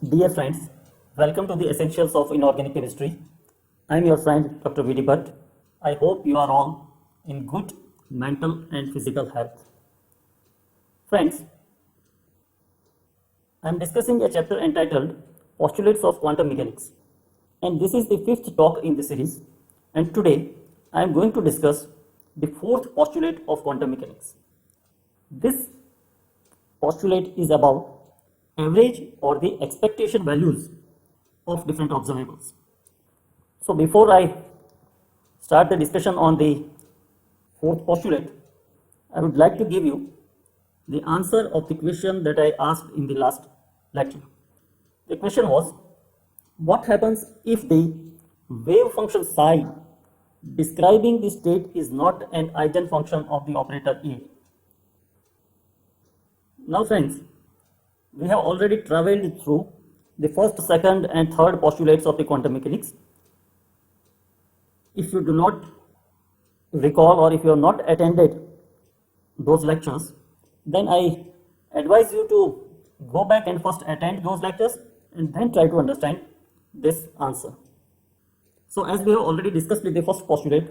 Dear friends, welcome to the Essentials of Inorganic Chemistry. I am your friend Dr. V.D. Bhatt. I hope you are all in good mental and physical health. Friends, I am discussing a chapter entitled Postulates of Quantum Mechanics. And this is the fifth talk in the series. And today I am going to discuss the fourth postulate of quantum mechanics. This postulate is about average or the expectation values of different observables. So before I start the discussion on the fourth postulate, I would like to give you the answer of the question that I asked in the last lecture. The question was, what happens if the wave function psi describing the state is not an eigenfunction of the operator A? Now friends, we have already traveled through the first, second and third postulates of the quantum mechanics. If you do not recall or if you have not attended those lectures, then I advise you to go back and first attend those lectures and then try to understand this answer. So as we have already discussed with the first postulate,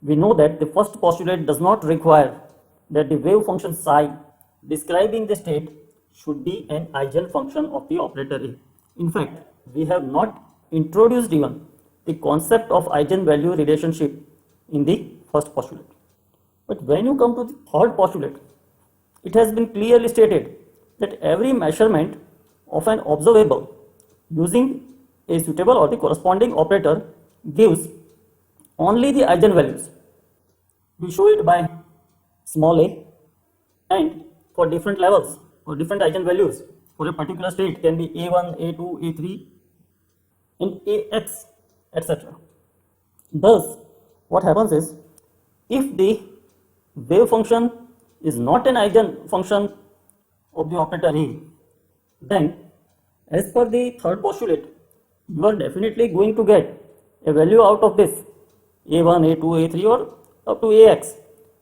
we know that the first postulate does not require that the wave function psi describing the state should be an eigenfunction of the operator A. In fact, we have not introduced even the concept of eigenvalue relationship in the first postulate. But when you come to the third postulate, it has been clearly stated that every measurement of an observable using a suitable or the corresponding operator gives only the eigenvalues. We show it by small a, and for different levels or different eigenvalues for a particular state can be A1, A2, A3 and AX, etc. Thus, what happens is, if the wave function is not an eigenfunction of the operator A, then as per the third postulate, you are definitely going to get a value out of this A1, A2, A3 or up to AX,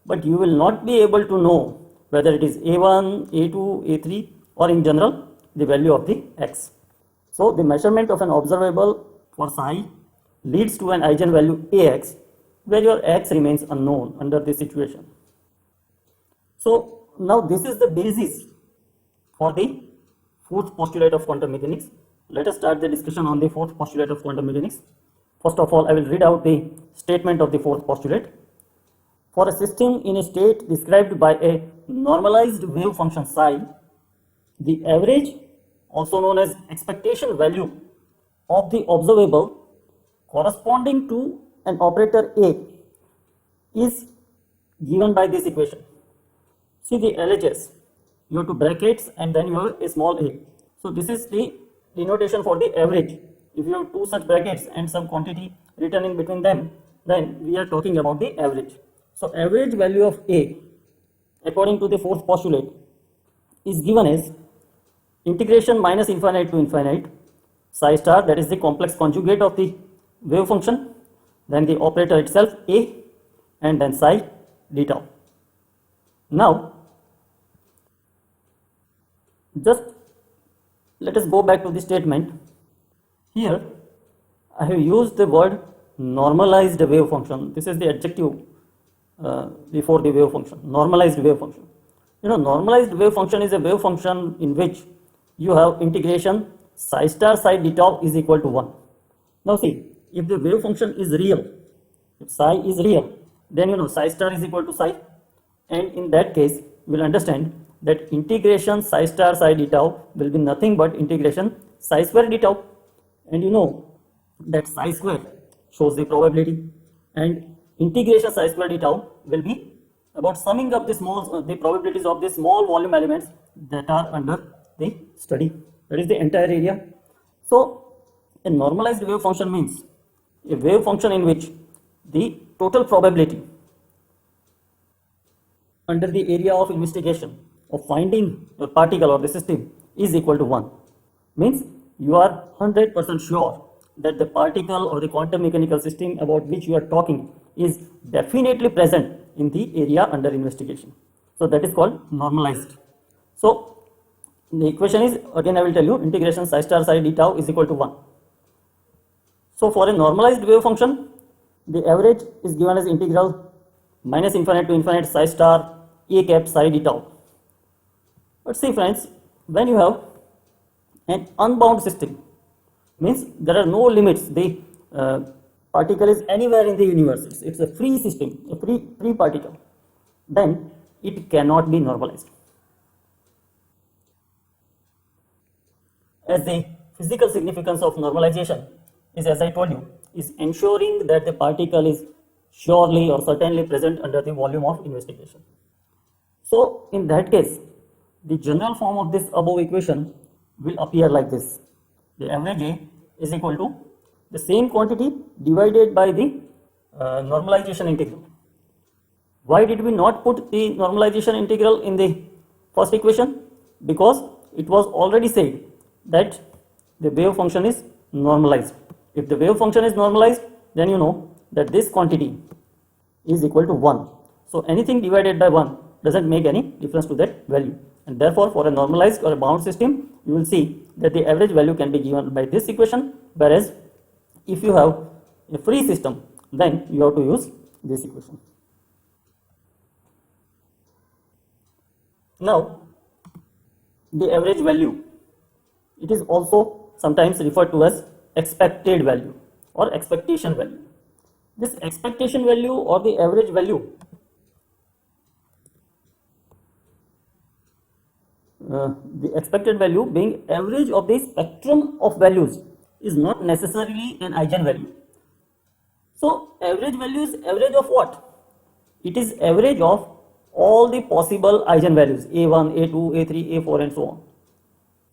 but you will not be able to know whether it is A1, A2, A3 or in general the value of the X. So the measurement of an observable for psi leads to an eigenvalue AX where your X remains unknown under this situation. So now this is the basis for the fourth postulate of quantum mechanics. Let us start the discussion on the fourth postulate of quantum mechanics. First of all, I will read out the statement of the fourth postulate. For a system in a state described by a normalized wave function psi, the average, also known as expectation value of the observable corresponding to an operator A is given by this equation. See the LHS, you have two brackets and then you have a small a. So this is the denotation for the average. If you have two such brackets and some quantity written in between them, then we are talking about the average. So average value of A according to the fourth postulate is given as integration minus infinite to infinite psi star, that is the complex conjugate of the wave function, then the operator itself A, and then psi d tau. Now just let us go back to the statement. Here I have used the word normalized wave function. This is the adjective before the wave function, normalized wave function. You know, normalized wave function is a wave function in which you have integration psi star psi d tau is equal to 1. Now see, if the wave function is real, if psi is real, then you know psi star is equal to psi, and in that case you will understand that integration psi star psi d tau will be nothing but integration psi square d tau, and you know that psi square shows the probability, and integration psi square d tau will be about summing up the probabilities of the small volume elements that are under the study, that is the entire area. So a normalized wave function means a wave function in which the total probability under the area of investigation of finding the particle or the system is equal to 1. Means you are 100% sure that the particle or the quantum mechanical system about which you are talking is definitely present in the area under investigation. So that is called normalized. So The equation is, again I will tell you, integration psi star psi d tau is equal to 1. So for a normalized wave function, the average is given as integral minus infinite to infinite psi star a cap psi d tau. But see friends, when you have an unbound system, means there are no limits, the particle is anywhere in the universe, it's a free system, a free particle, then it cannot be normalized. As the physical significance of normalization is, as I told you, is ensuring that the particle is surely or certainly present under the volume of investigation. So in that case, the general form of this above equation will appear like this. The average A is equal to the same quantity divided by the normalization integral. Why did we not put the normalization integral in the first equation? Because it was already said that the wave function is normalized. If the wave function is normalized, then you know that this quantity is equal to 1. So anything divided by 1 doesn't make any difference to that value. And therefore, for a normalized or a bound system, you will see that the average value can be given by this equation, whereas if you have a free system, then you have to use this equation. Now, the average value, it is also sometimes referred to as expected value or expectation value. This expectation value or the average value, the expected value being average of the spectrum of values, is not necessarily an eigenvalue. So average value is average of what? It is average of all the possible eigenvalues, a1, a2, a3, a4 and so on.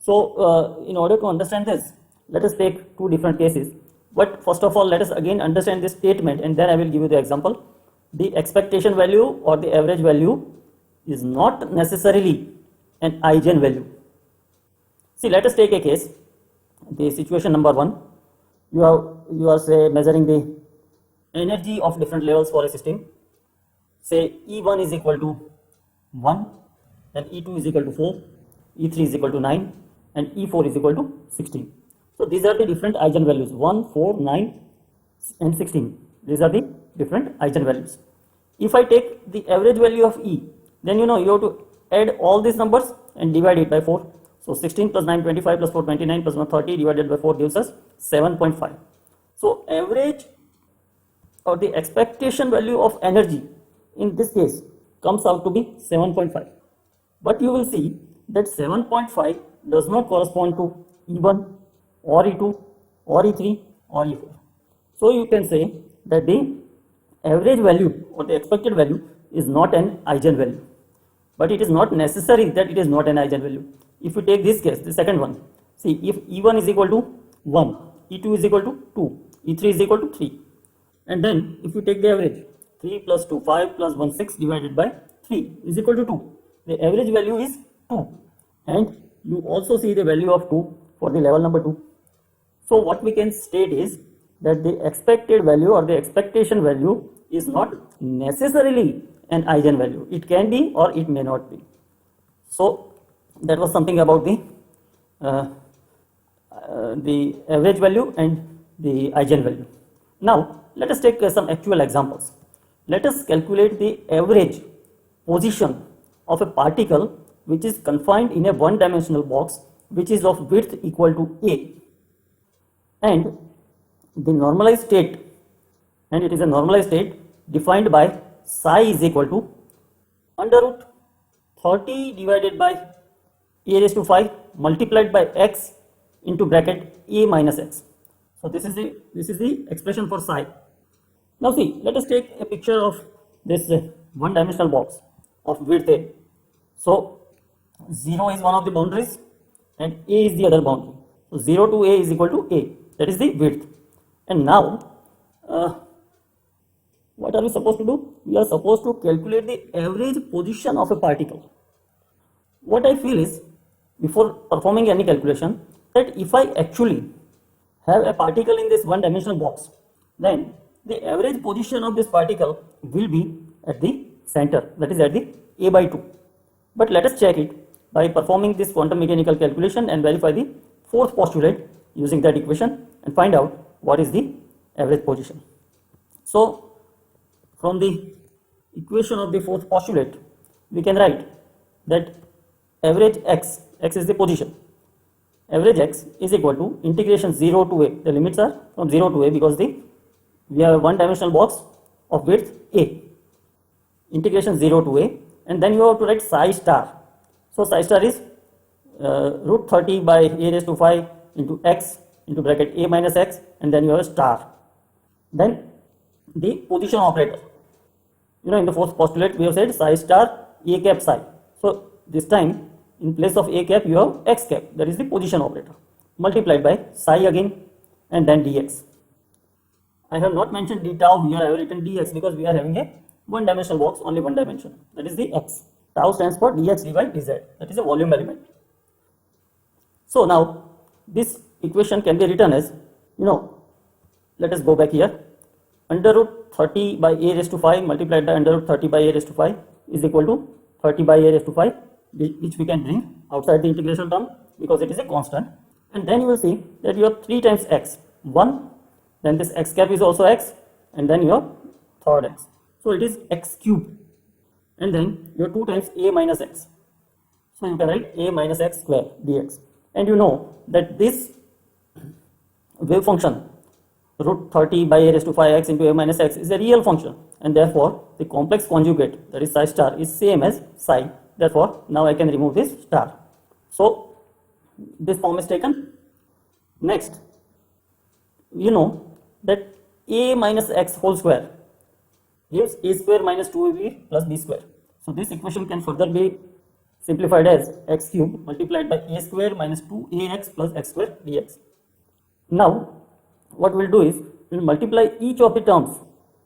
So in order to understand this, let us take two different cases. But first of all, let us again understand this statement and then I will give you the example. The expectation value or the average value is not necessarily an eigenvalue. See, let us take a case, the situation number 1. You are say measuring the energy of different levels for a system. Say E1 is equal to 1, then E2 is equal to 4, E3 is equal to 9 and E4 is equal to 16. So these are the different eigenvalues, 1, 4, 9 and 16. These are the different eigenvalues. If I take the average value of E, then you know you have to add all these numbers and divide it by 4. So 16 plus 9, 25 plus 4, 29 plus 1, 30 divided by 4 gives us 7.5. So average or the expectation value of energy in this case comes out to be 7.5. But you will see that 7.5 does not correspond to E1 or E2 or E3 or E4. So you can say that the average value or the expected value is not an eigenvalue. But it is not necessary that it is not an eigenvalue. If you take this case, the second one, see if E1 is equal to 1, E2 is equal to 2, E3 is equal to 3. And then if you take the average, 3 plus 2, 5 plus 1, 6 divided by 3 is equal to 2. The average value is 2. And you also see the value of 2 for the level number 2. So what we can state is that the expected value or the expectation value is not necessarily an eigenvalue. It can be or it may not be. So that was something about the average value and the eigenvalue. Now let us take some actual examples. Let us calculate the average position of a particle which is confined in a one-dimensional box which is of width equal to a, and the normalized state, and it is a normalized state defined by psi is equal to under root 30 divided by a raised to 5 multiplied by x into bracket a minus x. So this is the expression for psi. Now see, let us take a picture of this one-dimensional box of width a. So 0 is one of the boundaries and a is the other boundary. So 0 to a is equal to a, that is the width. And now what are we supposed to do? We are supposed to calculate the average position of a particle. What I feel is, before performing any calculation, that if I actually have a particle in this one-dimensional box, then the average position of this particle will be at the center, that is at the a by 2. But let us check it, by performing this quantum mechanical calculation and verify the fourth postulate using that equation and find out what is the average position. So from the equation of the fourth postulate, we can write that average x is the position, average x is equal to integration 0 to a, the limits are from 0 to a because we have a one dimensional box of width a, integration 0 to a, and then you have to write psi star. So psi star is root 30 by a raised to 5 into x into bracket a minus x, and then you have a star. Then the position operator, in the fourth postulate we have said psi star a cap psi. So this time in place of a cap you have x cap, that is the position operator, multiplied by psi again and then dx. I have not mentioned d tau here, I have written dx because we are having a one dimensional box, only one dimension, that is the x. Tau stands for dx dy dz, that is a volume element. So now this equation can be written as, let us go back here, under root 30 by a raised to 5 multiplied by under root 30 by a raised to 5 is equal to 30 by a raised to 5, which we can bring outside the integration term because it is a constant. And then you will see that you have 3 times x, 1, then this x cap is also x, and then you have third x. So it is x cubed, and then you have 2 times a minus x. So you can write a minus x square dx. And you know that this wave function root 30 by a raised to 5x into a minus x is a real function, and therefore the complex conjugate, that is psi star, is same as psi. Therefore now I can remove this star. So this form is taken. Next, you know that a minus x whole square gives a square minus 2ab plus b square. So this equation can further be simplified as x cube multiplied by a square minus 2ax plus x square dx. Now what we'll do is we'll multiply each of the terms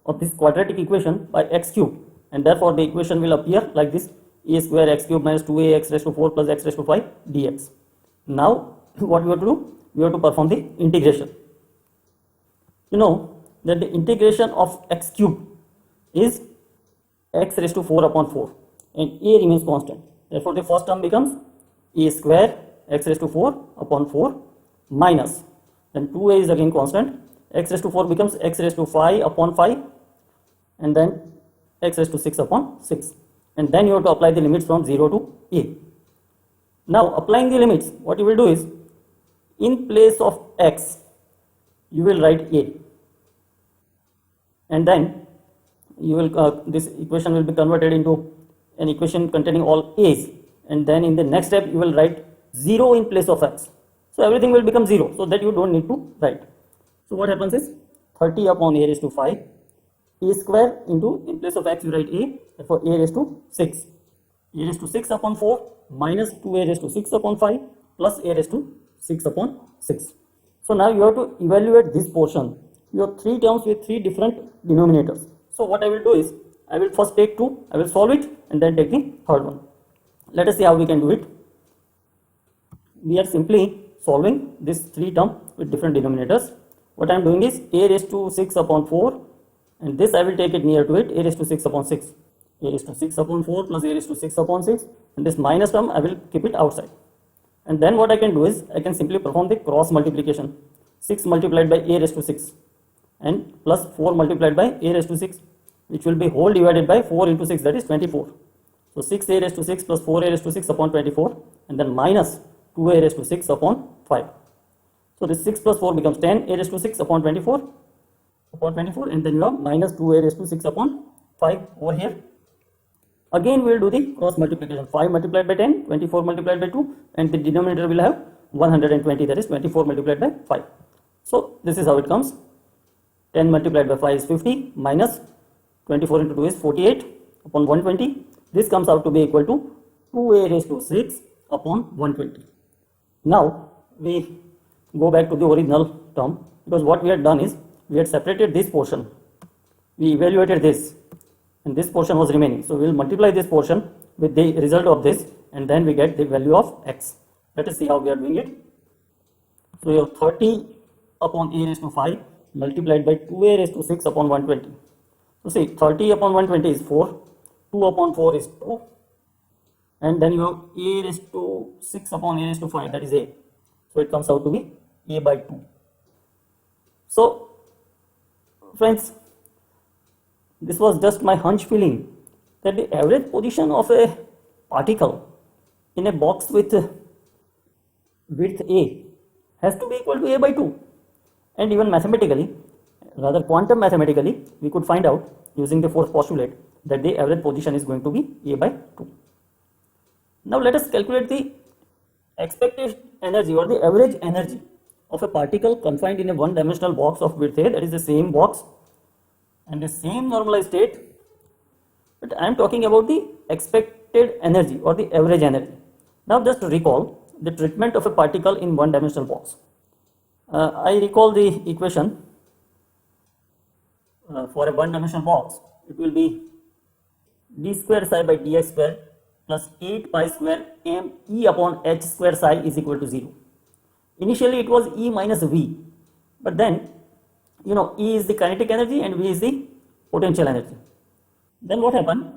of this quadratic equation by x cube, and therefore the equation will appear like this: a square x cube minus 2ax raised to 4 plus x raised to 5 dx. Now what we have to do? We have to perform the integration. You know that the integration of x cube is x raised to 4 upon 4, and a remains constant. Therefore the first term becomes a square x raised to 4 upon 4 minus, then 2a is again constant, x raised to 4 becomes x raised to 5 upon 5, and then x raised to 6 upon 6, and then you have to apply the limits from 0 to a. Now applying the limits, what you will do is, in place of x you will write a, and then you will this equation will be converted into an equation containing all a's, and then in the next step you will write 0 in place of x. So everything will become 0, so that you don't need to write. So what happens is 30 upon a raised to 5, a square into, in place of x you write a, therefore a raised to 6, a raised to 6 upon 4 minus 2a raised to 6 upon 5 plus a raised to 6 upon 6. So now you have to evaluate this portion. You have 3 terms with 3 different denominators. So what I will do is, I will first take 2, I will solve it, and then take the third one. Let us see how we can do it. We are simply solving this 3 term with different denominators. What I am doing is a raised to 6 upon 4, and this I will take it near to it, a raised to 6 upon 6. A raised to 6 upon 4 plus a raised to 6 upon 6, and this minus term I will keep it outside. And then what I can do is, I can simply perform the cross multiplication. 6 multiplied by a raised to 6 and plus 4 multiplied by a raised to 6, which will be whole divided by 4 into 6, that is 24. So 6a raised to 6 plus 4a raised to 6 upon 24, and then minus 2a raised to 6 upon 5. So this 6 plus 4 becomes 10 a raised to 6 upon 24, and then you have minus 2a raised to 6 upon 5 over here. Again we will do the cross multiplication. 5 multiplied by 10, 24 multiplied by 2, and the denominator will have 120, that is 24 multiplied by 5. So this is how it comes. 10 multiplied by 5 is 50 minus 24 into 2 is 48 upon 120. This comes out to be equal to 2a raised to 6 upon 120. Now we go back to the original term, because what we had done is, we had separated this portion, we evaluated this, and this portion was remaining. So we will multiply this portion with the result of this, and then we get the value of x. Let us see how we are doing it. So you have 30 upon a raised to 5 multiplied by 2a raised to 6 upon 120. So see, 30 upon 120 is 4, 2 upon 4 is 2, and then you have a raised to 6 upon a raised to 5, that is a. So it comes out to be a by 2. So friends, this was just my hunch feeling that the average position of a particle in a box with width a has to be equal to a by 2, and even mathematically, rather quantum mathematically, we could find out using the fourth postulate that the average position is going to be a by 2. Now let us calculate the expected energy or the average energy of a particle confined in a one-dimensional box of width a, that is the same box and the same normalized state, but I am talking about the expected energy or the average energy. Now just recall the treatment of a particle in one-dimensional box. I recall the equation for a one-dimensional box. It will be d square psi by dx square plus 8 pi square m e upon h square psi is equal to 0. Initially it was E minus V, but then E is the kinetic energy and V is the potential energy. Then what happened?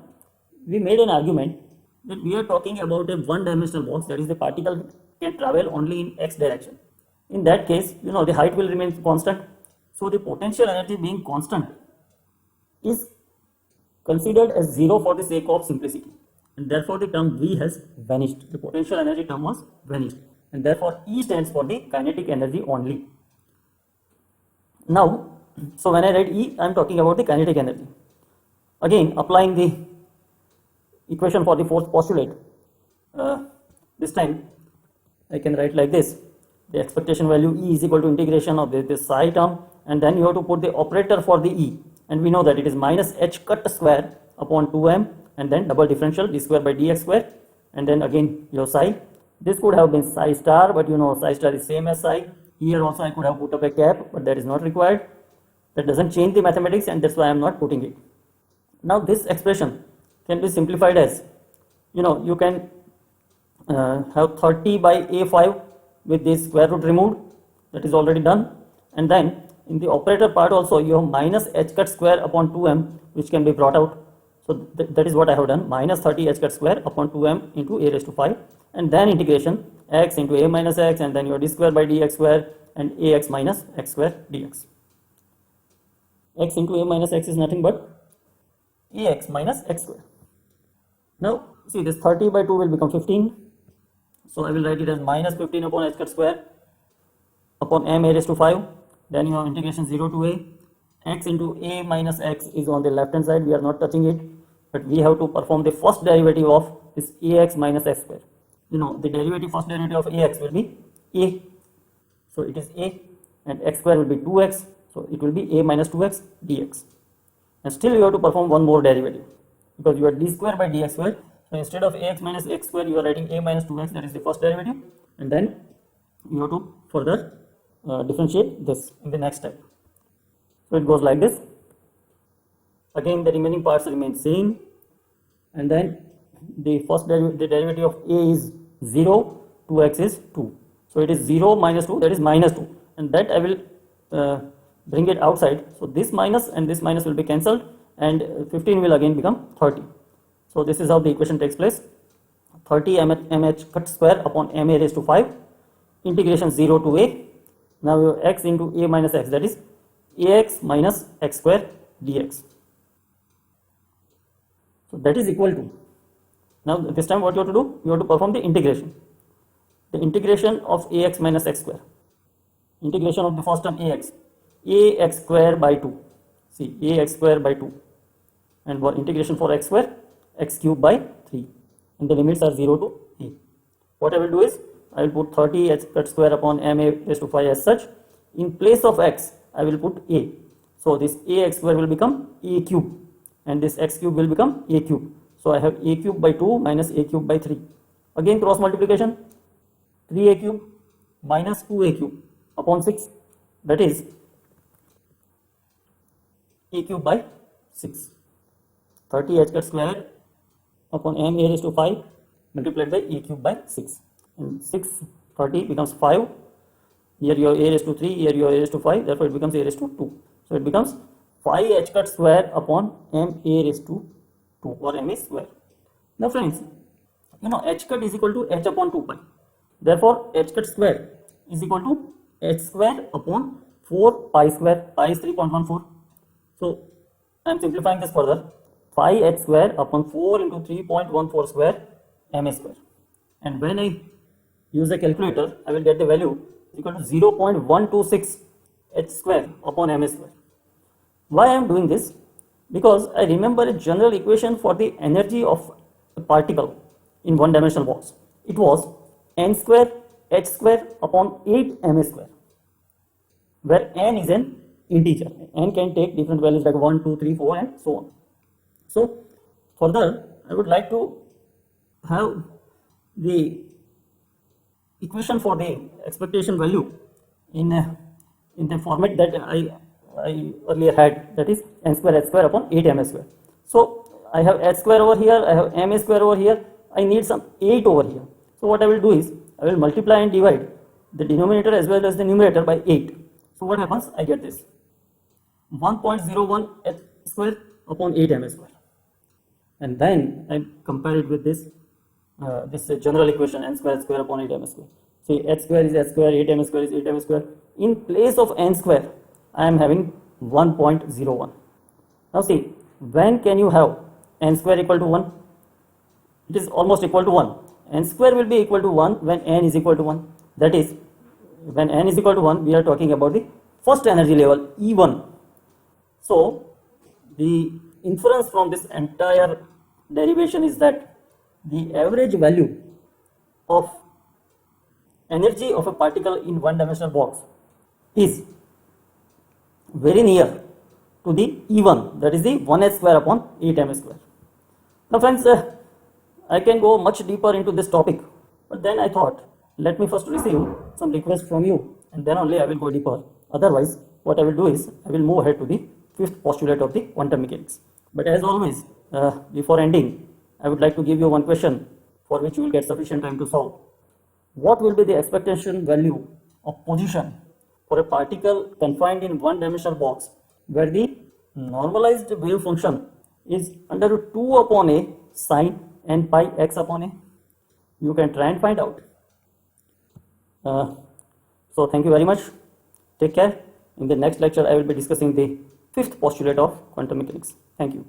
We made an argument that we are talking about a one-dimensional box, that is the particle can travel only in x direction. In that case, the height will remain constant. So the potential energy being constant is considered as 0 for the sake of simplicity. And therefore the term V has vanished. The potential energy term was vanished. And therefore E stands for the kinetic energy only. Now, so when I write E, I am talking about the kinetic energy. Again, applying the equation for the fourth postulate, this time I can write like this: the expectation value E is equal to integration of this psi term, and then you have to put the operator for the E, and we know that it is minus h cut square upon 2m, and then double differential d square by dx square, and then again your psi. This could have been psi star, but psi star is same as psi. Here also I could have put up a cap, but that is not required. That doesn't change the mathematics, and that's why I am not putting it. Now this expression can be simplified as, you can have 30 by a5 with this square root removed, that is already done, and then in the operator part also you have minus h cut square upon 2m, which can be brought out. So that is what I have done, minus 30 h cut square upon 2m into a raised to 5, and then integration x into a minus x, and then your d square by dx square and ax minus x square dx. X into a minus x is nothing but ax minus x square. Now see, this 30 by 2 will become 15, so I will write it as minus 15 upon h cut square upon m a raised to 5. Then you have integration 0 to a, x into a minus x is on the left hand side, we are not touching it, but we have to perform the first derivative of this ax minus x square. The derivative, first derivative of ax will be a, so it is a, and x square will be 2x, so it will be a minus 2x dx. And still you have to perform one more derivative, because you are d square by dx square. So instead of ax minus x square, you are writing a minus 2x, that is the first derivative, and then you have to further differentiate this in the next step. So it goes like this. Again the remaining parts remain same, and then the derivative of a is 0, 2x is 2. So it is 0 minus 2, that is minus 2, and that I will bring it outside. So this minus and this minus will be cancelled, and 15 will again become 30. So this is how the equation takes place: 30 mh cut square upon m a raised to 5, integration 0 to a. Now your x into a minus x, that is ax minus x square dx. So that is equal to, now this time what you have to do, you have to perform the integration. The integration of ax minus x square, integration of the first term ax square by 2, see ax square by 2, and for integration for x square, x cube by 3, and the limits are 0 to a. What I will do is, I will put 30 h cut square upon m a raised to 5 as such. In place of x, I will put a. So this ax square will become a cube, and this x cube will become a cube. So I have a cube by 2 minus a cube by 3. Again cross multiplication, 3a cube minus 2a cube upon 6, that is a cube by 6. 30 h cut square upon m a raised to 5 multiplied by a cube by 6. And 6, 30 becomes 5. Here your a raised to 3, here your a raised to 5, therefore it becomes a raised to 2. So it becomes 5 h cut square upon m a raised to 2, or m a square. Now friends, you know, h cut is equal to h upon 2 pi. Therefore, h cut square is equal to h square upon 4 pi square. Pi is 3.14. So I am simplifying this further. Phi h square upon 4 into 3.14 square ma square. And when I use a calculator, I will get the value equal to 0.126 h square upon ma square. Why I am doing this? Because I remember a general equation for the energy of a particle in one dimensional box. It was n square h square upon 8 ma square, where n is an integer. N can take different values like 1, 2, 3, 4 and so on. So further, I would like to have the equation for the expectation value in the format that I earlier had, that is n square h square upon 8 ma square. So I have h square over here, I have ma square over here, I need some 8 over here. So what I will do is I will multiply and divide the denominator as well as the numerator by 8. So what happens? I get this 1.01 h square upon 8 ma square, and then I compare it with this general equation n square h square upon 8 ma square. See, h square is h square, 8 ma square is 8 ma square. In place of n square, I am having 1.01. Now see, when can you have n square equal to 1? It is almost equal to 1. N square will be equal to 1 when n is equal to 1. That is, when n is equal to 1, we are talking about the first energy level, E1. So the inference from this entire derivation is that the average value of energy of a particle in one dimensional box is very near to the E1, that is the 1h square upon 8 ma square. Now friends, I can go much deeper into this topic, but then I thought, let me first receive some requests from you and then only I will go deeper. Otherwise, what I will do is I will move ahead to the fifth postulate of the quantum mechanics. But as always, before ending, I would like to give you one question for which you will get sufficient time to solve. What will be the expectation value of position for a particle confined in one dimensional box where the normalized wave function is under root 2 upon a sine n pi x upon a? You can try and find out. So thank you very much. Take care. In the next lecture, I will be discussing the fifth postulate of quantum mechanics. Thank you.